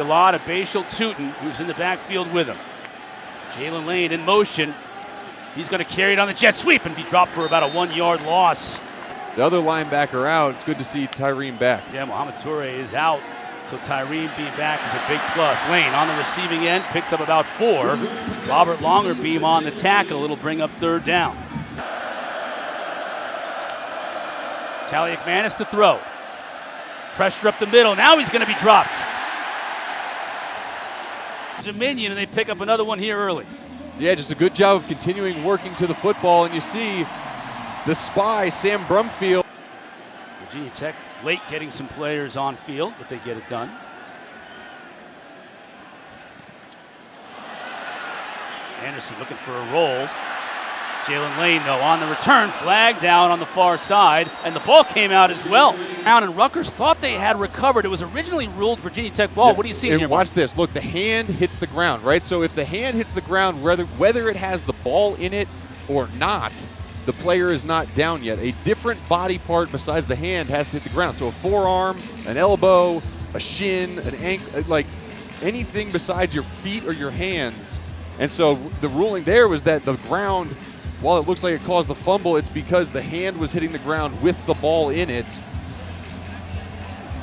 A lot of Bhayshul Tuten, who's in the backfield with him. Jalen Lane in motion. He's going to carry it on the jet sweep and be dropped for about a 1 yard loss. The other linebacker out. It's good to see Tyreen back. Yeah, Mohamed Toure is out, so Tyreen being back is a big plus. Lane on the receiving end, picks up about 4. Robert Longerbeam on the tackle. It'll bring up 3rd down. Kaliakmanis to throw. Pressure up the middle. Now he's going to be dropped. Dominion, and they pick up another one here early. Yeah, just a good job of continuing working to the football, and you see the spy, Sam Brumfield. Virginia Tech late getting some players on field, but they get it done. Anderson looking for a roll. Jalen Lane, though, on the return, flag down on the far side, and the ball came out as well. Brown and Rutgers thought they had recovered. It was originally ruled Virginia Tech ball. What do you see here? Watch this. Look, the hand hits the ground, right? So if the hand hits the ground, whether it has the ball in it or not, the player is not down yet. A different body part besides the hand has to hit the ground. So a forearm, an elbow, a shin, an ankle, like anything besides your feet or your hands. And so the ruling there was that the ground, while it looks like it caused the fumble, it's because the hand was hitting the ground with the ball in it.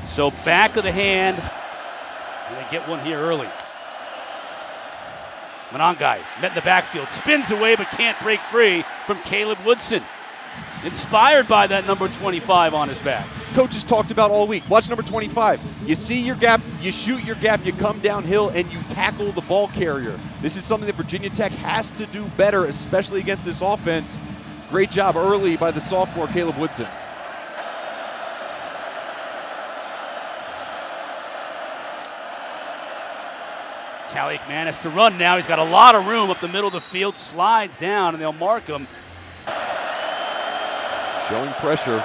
So back of the hand, and they get one here early. Monangai met in the backfield, spins away but can't break free from Caleb Woodson. Inspired by that number 25 on his back. Coaches talked about all week. Watch number 25. You see your gap, you shoot your gap, you come downhill, and you tackle the ball carrier. This is something that Virginia Tech has to do better, especially against this offense. Great job early by the sophomore Caleb Woodson. Kaliakmanis to run now. He's got a lot of room up the middle of the field, slides down, and they'll mark him. Showing pressure.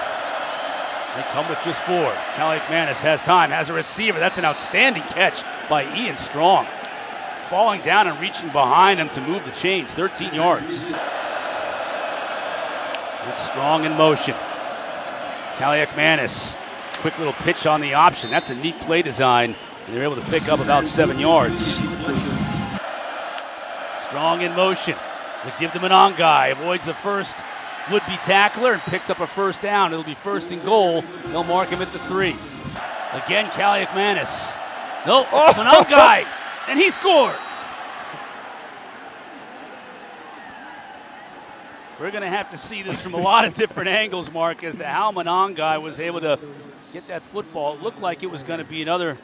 They come with just 4. Kaliakmanis has time, has a receiver. That's an outstanding catch by Ian Strong. Falling down and reaching behind him to move the chains, 13 yards. It's Strong in motion. Kaliakmanis, quick little pitch on the option. That's a neat play design, and they're able to pick up about 7 yards. Strong in motion. They give them an on guy, avoids the first would-be tackler and picks up a 1st down. It'll be 1st and goal. They'll mark him at the 3. Again, Kaliakmanis. No, Monangai, and he scores. We're going to have to see this from a lot of different angles, Mark, as to how Monangai was able to get that football. It looked like it was going to be another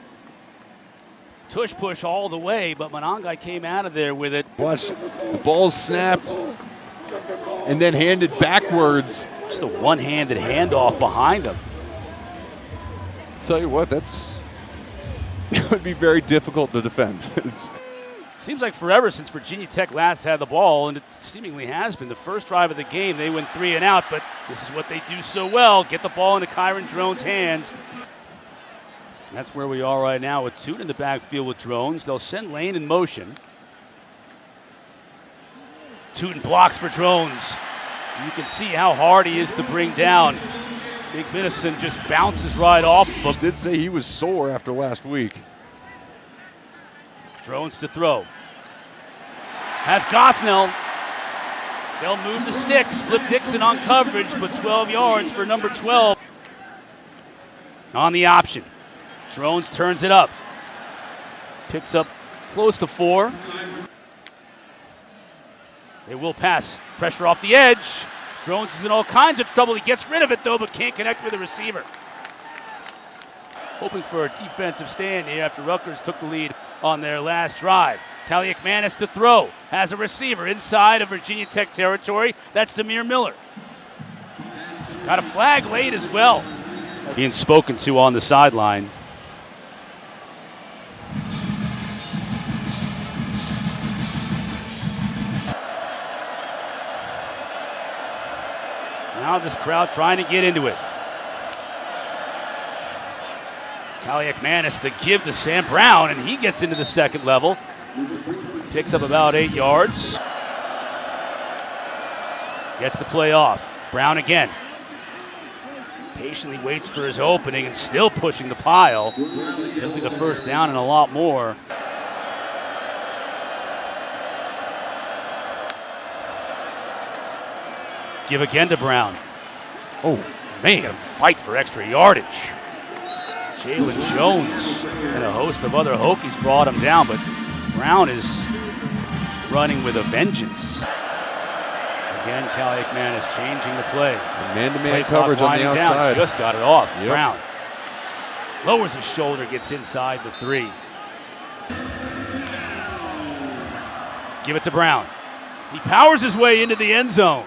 tush-push all the way, but Monangai came out of there with it. Watch, the ball snapped and then handed backwards. Just a one-handed handoff behind him. Tell you what, that would be very difficult to defend. Seems like forever since Virginia Tech last had the ball, and it seemingly has been. The first drive of the game, they went 3 and out, but this is what they do so well, get the ball into Kyron Drones' hands. That's where we are right now with Tuten in the backfield with Drones. They'll send Lane in motion. Tuten blocks for Drones. You can see how hard he is to bring down. Big Minneson just bounces right off of him. Did say he was sore after last week. Drones to throw. Has Gosnell. They'll move the sticks. Flip Dixon on coverage, but 12 yards for number 12. On the option. Drones turns it up. Picks up close to 4. They will pass. Pressure off the edge. Drones is in all kinds of trouble. He gets rid of it, though, but can't connect with the receiver. Hoping for a defensive stand here after Rutgers took the lead on their last drive. Kaliakmanis to throw. Has a receiver inside of Virginia Tech territory. That's Demir Miller. Got a flag late as well. Being spoken to on the sideline. Now this crowd trying to get into it. Kaliakmanis the give to Sam Brown, and he gets into the second level. Picks up about 8 yards. Gets the play off. Brown again. Patiently waits for his opening and still pushing the pile. He'll be the first down and a lot more. Give again to Brown. Oh, man, gonna fight for extra yardage. Jalen Jones and a host of other Hokies brought him down, but Brown is running with a vengeance. Again, Kaliakmanis changing the play. Man-to-man coverage on the outside. Down, just got it off. Yep. Brown lowers his shoulder, gets inside the 3. Give it to Brown. He powers his way into the end zone.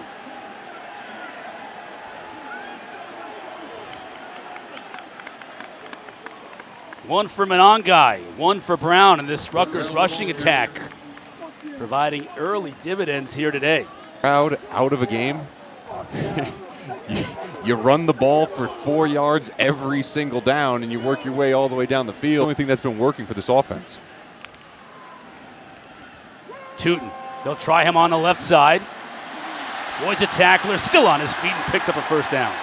One for Monangai, one for Brown in this Rutgers rushing attack, providing early dividends here today. Crowd out of a game. You run the ball for 4 yards every single down, and you work your way all the way down the field. The only thing that's been working for this offense. Tuten, they'll try him on the left side. Avoids a tackler, still on his feet, and picks up a first down.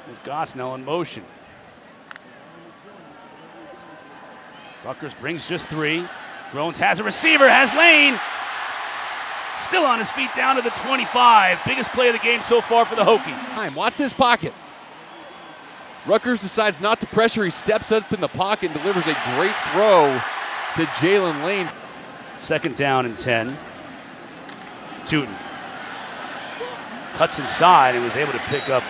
There's Gosnell in motion. Rutgers brings just 3. Drones has a receiver, has lane. Still on his feet down to the 25. Biggest play of the game so far for the Hokies. Watch this pocket. Rutgers decides not to pressure. He steps up in the pocket and delivers a great throw to Jalen Lane. Second down and 10. Tuten cuts inside and was able to pick up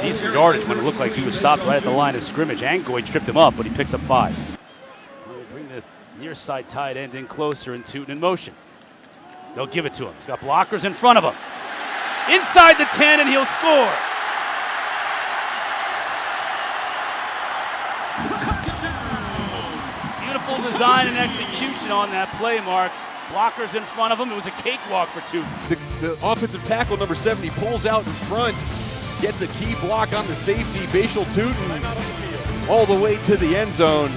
decent yardage when it looked like he was stopped right at the line of scrimmage. Angoy tripped him up, but he picks up 5. Bring the near side tight end in closer and Tuten in motion. They'll give it to him. He's got blockers in front of him. Inside the 10, and he'll score. Beautiful design and execution on that play, Mark. Blockers in front of him. It was a cakewalk for Tuten. The offensive tackle, number 70, pulls out in front, gets a key block on the safety. Bhayshul Tuten all the way to the end zone.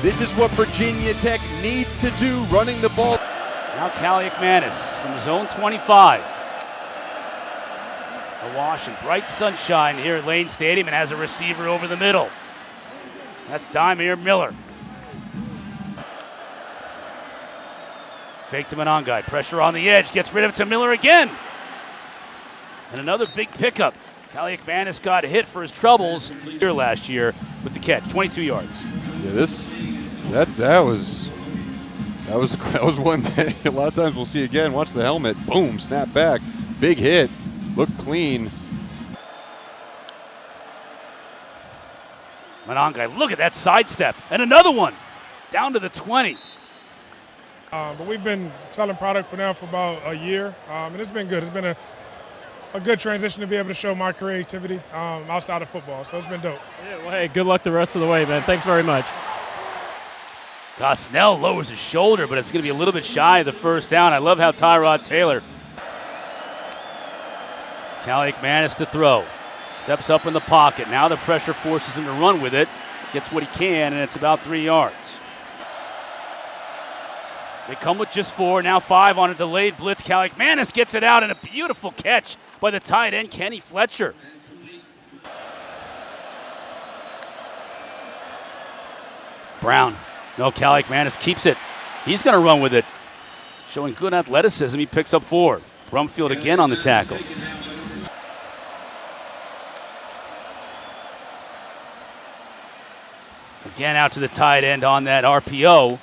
This is what Virginia Tech needs to do, running the ball. Now Kaliakmanis from his own 25. Awash in bright sunshine here at Lane Stadium and has a receiver over the middle. That's Dymere Miller. Fake to Monangai. Pressure on the edge. Gets rid of it to Miller again. And another big pickup. Kaliakmanis got hit for his troubles here last year with the catch. 22 yards. Yeah, that was one that a lot of times we'll see again. Watch the helmet. Boom, snap back. Big hit. Looked clean. Monangai, look at that sidestep. And another one. Down to the 20. But we've been selling product for them for about a year. And it's been good. It's been a good transition to be able to show my creativity outside of football. So it's been dope. Yeah, well, hey, good luck the rest of the way, man. Thanks very much. Gosnell lowers his shoulder, but it's going to be a little bit shy of the first down. I love how Tyrod Taylor. Kaliakmanis to throw. Steps up in the pocket. Now the pressure forces him to run with it. Gets what he can, and it's about 3 yards. They come with just 4, now 5 on a delayed blitz. Kaliakmanis gets it out, and a beautiful catch by the tight end, Kenny Fletcher. Brown. No, Kaliakmanis keeps it. He's going to run with it. Showing good athleticism, he picks up 4. Brumfield again on the tackle. Again out to the tight end on that RPO.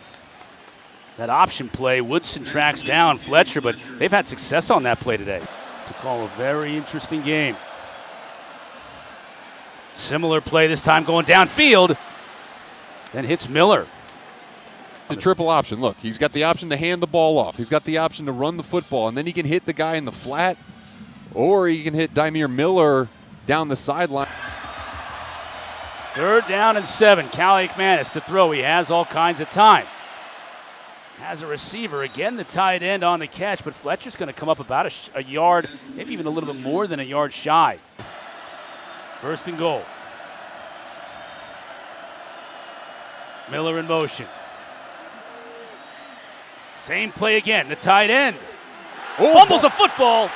That option play, Woodson tracks down Fletcher, but they've had success on that play today. To call a very interesting game. Similar play this time going downfield. Then hits Miller. The triple option. Look, he's got the option to hand the ball off. He's got the option to run the football, and then he can hit the guy in the flat, or he can hit Dymere Miller down the sideline. 3rd down and 7. Kaliakmanis to throw. He has all kinds of time. Has a receiver. Again, the tight end on the catch, but Fletcher's going to come up about a yard, maybe even a little bit more than a yard shy. 1st and goal. Miller in motion. Same play again. The tight end fumbles the football.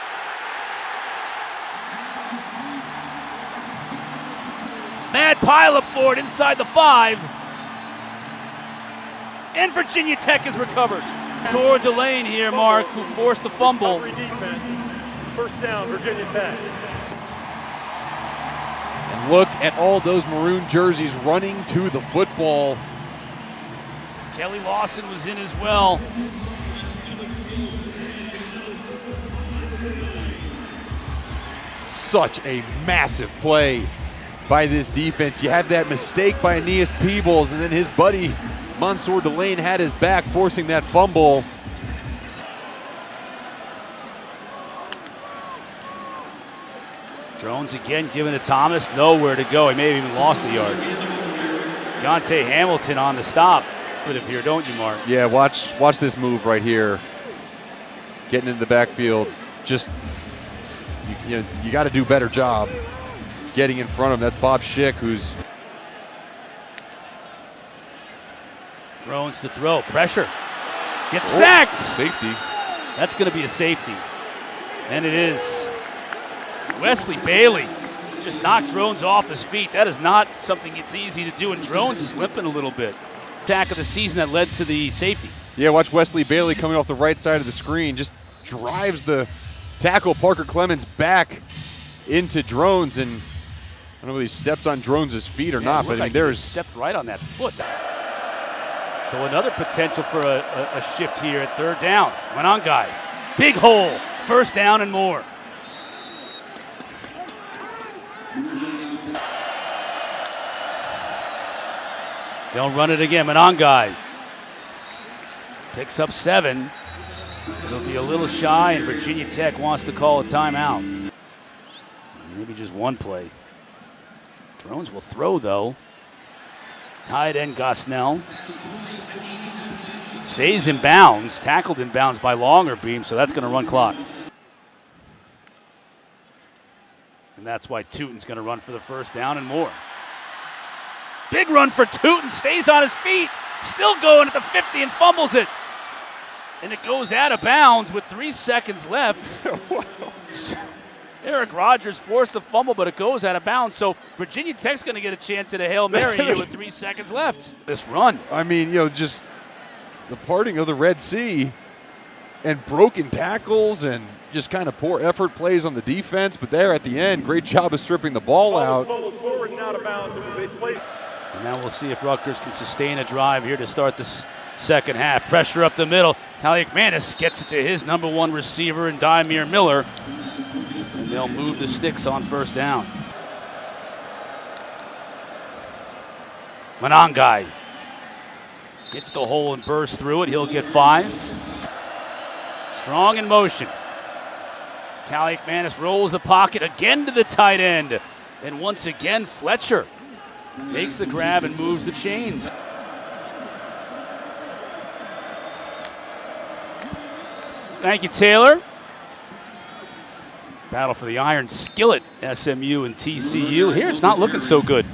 Mad pileup for it inside the 5. And Virginia Tech is recovered. Towards a lane here, Mark, who forced the fumble. Defense. First down, Virginia Tech. And look at all those maroon jerseys running to the football. Kelly Lawson was in as well. Such a massive play by this defense. You had that mistake by Aeneas Peebles, and then his buddy Mansour Delane had his back, forcing that fumble. Drones again giving to Thomas, nowhere to go. He may have even lost the yard. Deontay Hamilton on the stop. Bit of here, don't you, Mark? Yeah, watch this move right here. Getting into the backfield. Just, you got to do a better job getting in front of him. That's Bob Schick, who's... Drones to throw, pressure. Gets sacked! Safety. That's going to be a safety. And it is. Wesley Bailey just knocked Drones off his feet. That is not something it's easy to do, and Drones is limping a little bit. Attack of the season that led to the safety. Yeah, watch Wesley Bailey coming off the right side of the screen. Just drives the tackle, Parker Clemens, back into Drones, and I don't know whether he steps on Drones' feet or not, but I mean, there's... stepped right on that foot. So another potential for a shift here at third down. Went on guy. Big hole. First down and more. They'll run it again. Monongai picks up 7. It'll be a little shy, and Virginia Tech wants to call a timeout. Maybe just one play. Drones will throw, though. Tight end Gosnell stays in bounds, tackled in bounds by Longerbeam, so that's going to run clock. And that's why Tuten's going to run for the first down and more. Big run for Tuten, stays on his feet, still going at the 50 and fumbles it. And it goes out of bounds with 3 seconds left. Eric Rogers forced a fumble, but it goes out of bounds. So Virginia Tech's going to get a chance at a Hail Mary here with 3 seconds left. This run. I mean, just the parting of the Red Sea and broken tackles and just kind of poor effort plays on the defense. But there at the end, great job of stripping the ball out. Forward and out of bounds. And now we'll see if Rutgers can sustain a drive here to start this second half. Pressure up the middle. Kaliakmanis gets it to his number 1 receiver in Dymere Miller. And they'll move the sticks on first down. Monongai gets the hole and bursts through it. He'll get 5. Strong in motion. Kaliakmanis rolls the pocket again to the tight end. And once again, Fletcher makes the grab and moves the chains. Thank you, Taylor. Battle for the iron skillet, SMU and TCU. Here it's not looking so good.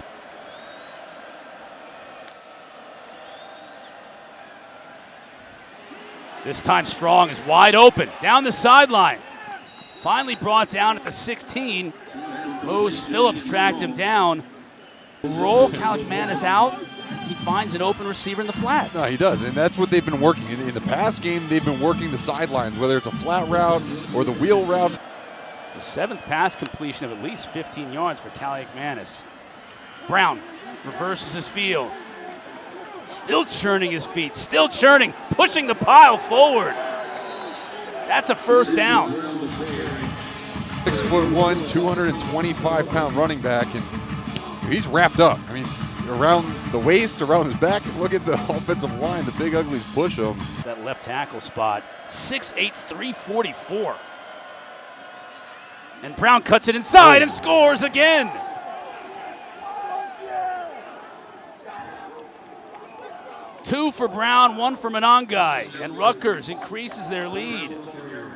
This time Strong is wide open, down the sideline. Finally brought down at the 16. Mose Phillips tracked him down. Roll Kaliakmanis out. He finds an open receiver in the flats. No, he does, and that's what they've been working. In the past game, they've been working the sidelines, whether it's a flat route or the wheel route. It's the 7th pass completion of at least 15 yards for Kaliakmanis. Brown reverses his field. Still churning his feet, still churning, pushing the pile forward. That's a first down. 6'1", 225-pound running back, and he's wrapped up. I mean, around the waist, around his back, and look at the offensive line. The big uglies push him. That left tackle spot, 6'8", 344. And Brown cuts it inside and scores again. Two for Brown, 1 for Monongai, and Rutgers increases their lead.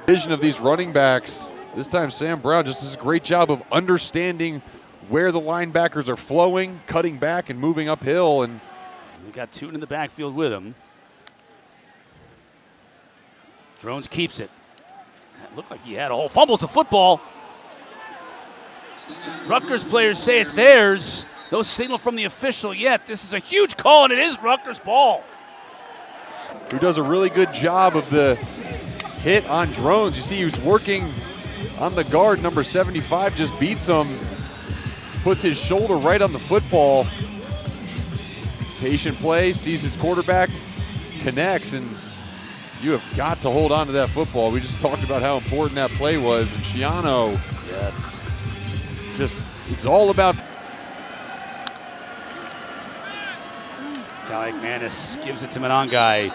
Vision of these running backs. This time Sam Brown just does a great job of understanding where the linebackers are flowing, cutting back and moving uphill. And we got Tuten in the backfield with him. Drones keeps it. That looked like he had a hole. Fumbles the football. Rutgers players say it's theirs. No signal from the official yet. This is a huge call, and it is Rutgers ball. Who does a really good job of the hit on Drones. You see he was working on the guard. Number 75 just beats him. Puts his shoulder right on the football. Patient play, sees his quarterback, connects, and you have got to hold on to that football. We just talked about how important that play was, and Shiano, yes, just, it's all about. Kaliakmanis gives it to Monangai.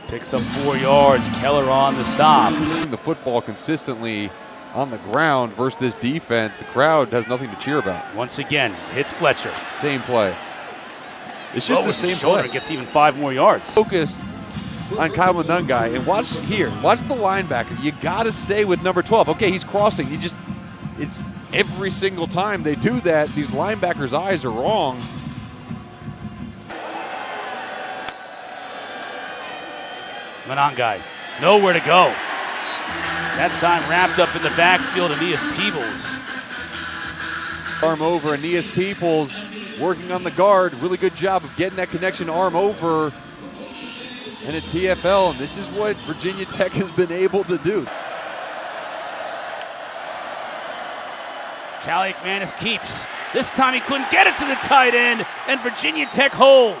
Picks up 4 yards. Keller on the stop. The football consistently on the ground versus this defense. The crowd has nothing to cheer about. Once again, hits Fletcher. Same play. It's just the same play. Gets even 5 more yards. Focused on Kyron Drones, and watch here. Watch the linebacker. You got to stay with number 12. Okay, he's crossing. It's every single time they do that, these linebackers' eyes are wrong. Monangai, nowhere to go. That time wrapped up in the backfield, Aeneas Peebles. Arm over, Aeneas Peebles working on the guard. Really good job of getting that connection arm over. And a TFL, and this is what Virginia Tech has been able to do. Kaliakmanis keeps. This time he couldn't get it to the tight end, and Virginia Tech holds.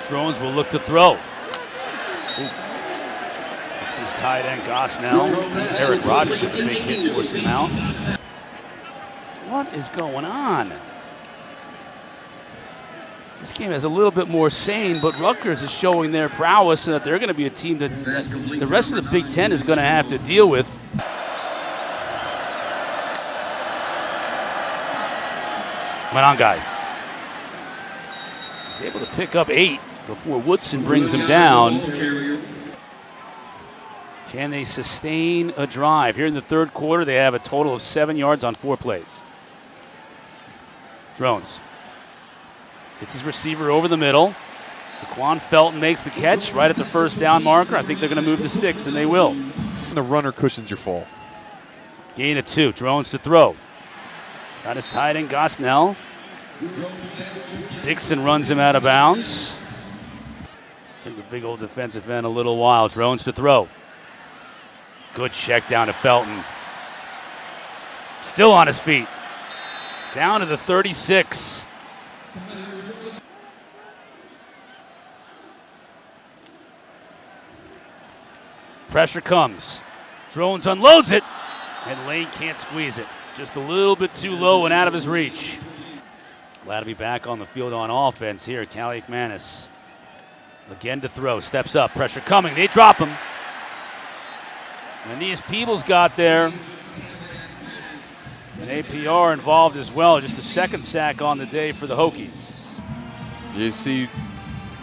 Drones will look to throw. This is tight end Gosnell. Eric Rogers with a big hit towards him out. What is going on? This game is a little bit more sane, but Rutgers is showing their prowess and that they're going to be a team that the rest of the Big Ten is going to have to deal with. Monangai is able to pick up 8 before Woodson brings him down. Can they sustain a drive? Here in the third quarter, they have a total of 7 yards on 4 plays. Drones. It's his receiver over the middle. Daquan Felton makes the catch right at the first down marker. I think they're going to move the sticks, and they will. The runner cushions your fall. Gain of 2. Drones to throw. Got his tight end, Gosnell. Dixon runs him out of bounds. I think the big old defensive end a little wild. Drones to throw. Good check down to Felton. Still on his feet. Down to the 36. Pressure comes. Drones unloads it, and Lane can't squeeze it. Just a little bit too low and out of his reach. Glad to be back on the field on offense here. Kaliakmanis again to throw. Steps up. Pressure coming. They drop him. Aeneas Peebles got there. And APR involved as well. Just the second sack on the day for the Hokies. You see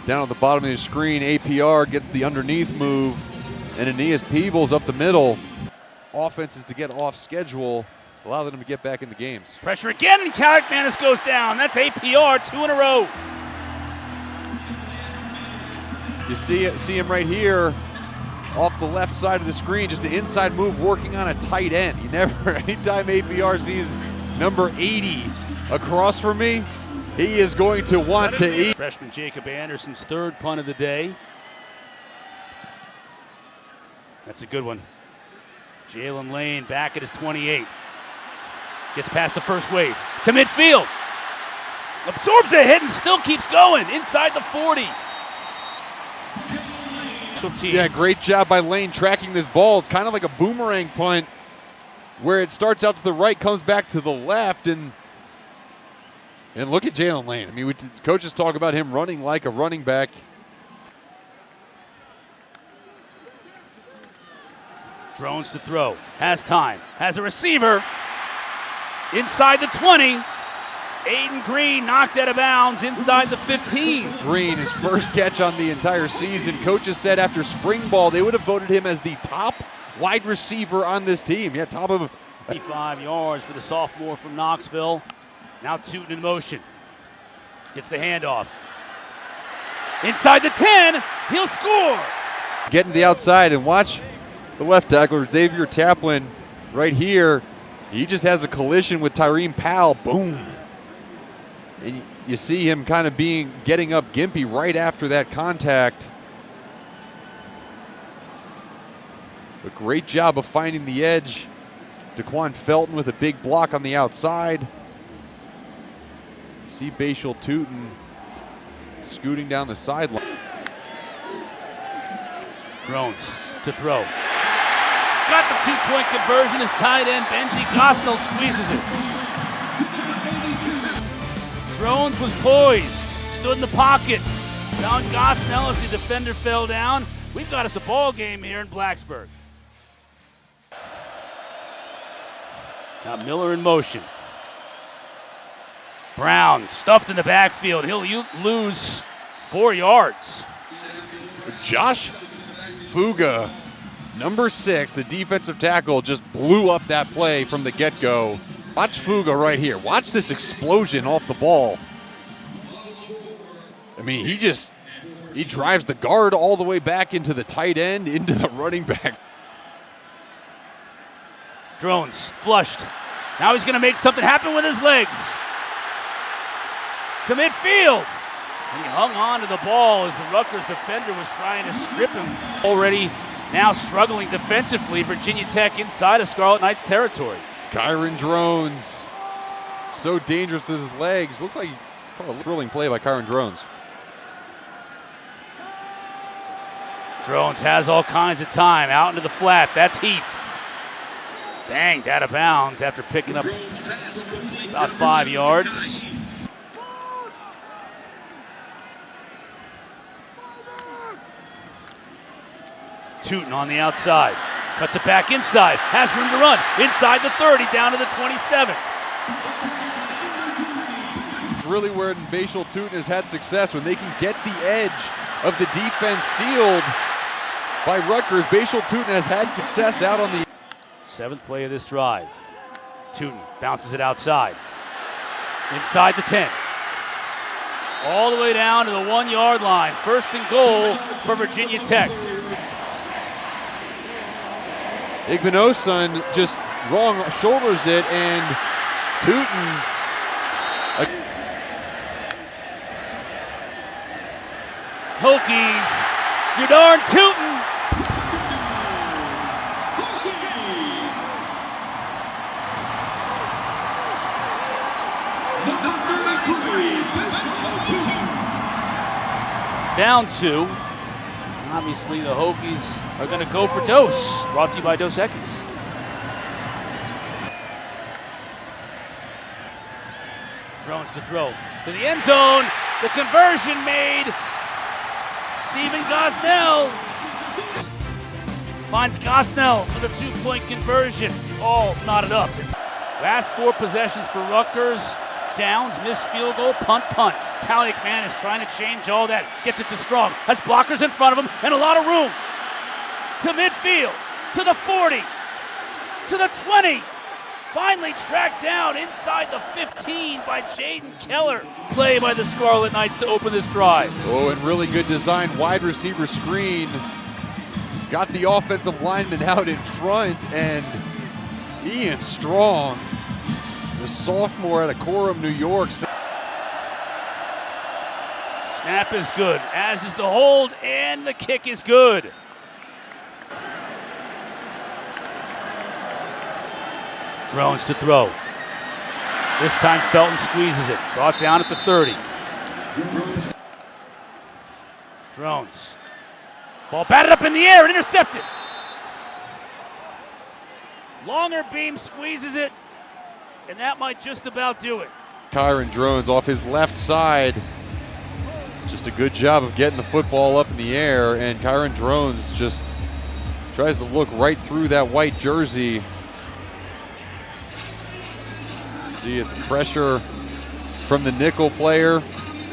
down at the bottom of the screen, APR gets the underneath move, and Aeneas Peebles up the middle. Offenses to get off schedule, allow them to get back in the games. Pressure again, and Kaliakmanis goes down. That's APR, 2 in a row. You see him right here off the left side of the screen, just the inside move working on a tight end. You never, anytime APR sees number 80 across from me, he is going to want to eat. Freshman Jacob Anderson's third punt of the day. That's a good one. Jalen Lane back at his 28. Gets past the first wave to midfield. Absorbs a hit and still keeps going inside the 40. Yeah, great job by Lane tracking this ball. It's kind of like a boomerang punt where it starts out to the right, comes back to the left, and look at Jalen Lane. I mean, coaches talk about him running like a running back. Drones to throw. Has time. Has a receiver. Inside the 20. Aiden Green knocked out of bounds inside the 15. Green, his first catch on the entire season. Coaches said after spring ball they would have voted him as the top wide receiver on this team. Yeah, top of 55 yards for the sophomore from Knoxville. Now Tuten in motion. Gets the handoff. Inside the 10. He'll score. Getting to the outside, and watch the left tackler, Xavier Taplin, right here. He just has a collision with Tyreen Powell. Boom. And you see him kind of getting up gimpy right after that contact. A great job of finding the edge. Daquan Felton with a big block on the outside. See Bhayshul Tuten scooting down the sideline. Drones to throw. Got the two-point conversion. His tight end Benji Gosnell squeezes it. Drones was poised, stood in the pocket. Found Gosnell as the defender fell down. We've got us a ball game here in Blacksburg. Now Miller in motion. Brown stuffed in the backfield. He'll lose 4 yards. Josh Fuga, number 6, the defensive tackle, just blew up that play from the get-go. Watch Fuga right here. Watch this explosion off the ball. I mean, he drives the guard all the way back into the tight end, into the running back. Drones flushed. Now he's going to make something happen with his legs. To midfield. And he hung on to the ball as the Rutgers defender was trying to strip him. Already now struggling defensively, Virginia Tech inside of Scarlet Knights territory. Kyron Drones, so dangerous with his legs. Looked like he caught a thrilling play by Kyron Drones. Drones has all kinds of time out into the flat. That's Heath. Banged out of bounds after picking up about 5 yards. Tuten on the outside. Cuts it back inside. Has room to run. Inside the 30, down to the 27. It's really where Bhayshul Tuten has had success, when they can get the edge of the defense sealed by Rutgers. Bhayshul Tuten has had success out on the 7th play of this drive. Tuten bounces it outside. Inside the 10. All the way down to the 1-yard line. 1st and goal for Virginia Tech. Igbinosun just wrong shoulders it, and Tuten. Hokies, you darn Tuten. Down 2. Obviously, the Hokies are going to go for Dose. Brought to you by Dos Equis. Drones to throw to the end zone. The conversion made. Stephen Gosnell finds Gosnell for the 2-point conversion. All knotted up. Last 4 possessions for Rutgers. Downs, missed field goal, punt. Kaliakmanis trying to change all that. Gets it to Strong. Has blockers in front of him and a lot of room. To midfield. To the 40. To the 20. Finally tracked down inside the 15 by Jaden Keller. Play by the Scarlet Knights to open this drive. Oh, and really good design. Wide receiver screen. Got the offensive lineman out in front, and Ian Strong, the sophomore out of Coram, New York. Snap is good, as is the hold, and the kick is good. Drones to throw. This time Felton squeezes it. Brought down at the 30. Drones. Ball batted up in the air and intercepted. Longer beam squeezes it, and that might just about do it. Kyron Drones off his left side. It's just a good job of getting the football up in the air, and Kyron Drones just tries to look right through that white jersey. See, it's pressure from the nickel player.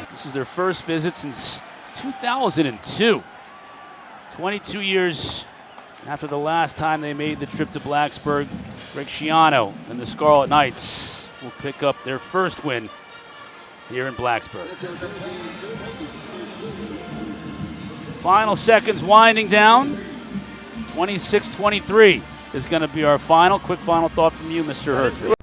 This is their first visit since 2002. 22 years after the last time they made the trip to Blacksburg. Greg Schiano and the Scarlet Knights will pick up their first win here in Blacksburg. Final seconds winding down. 26-23. is going to be our final. Quick final thought from you, Mr. Hertz.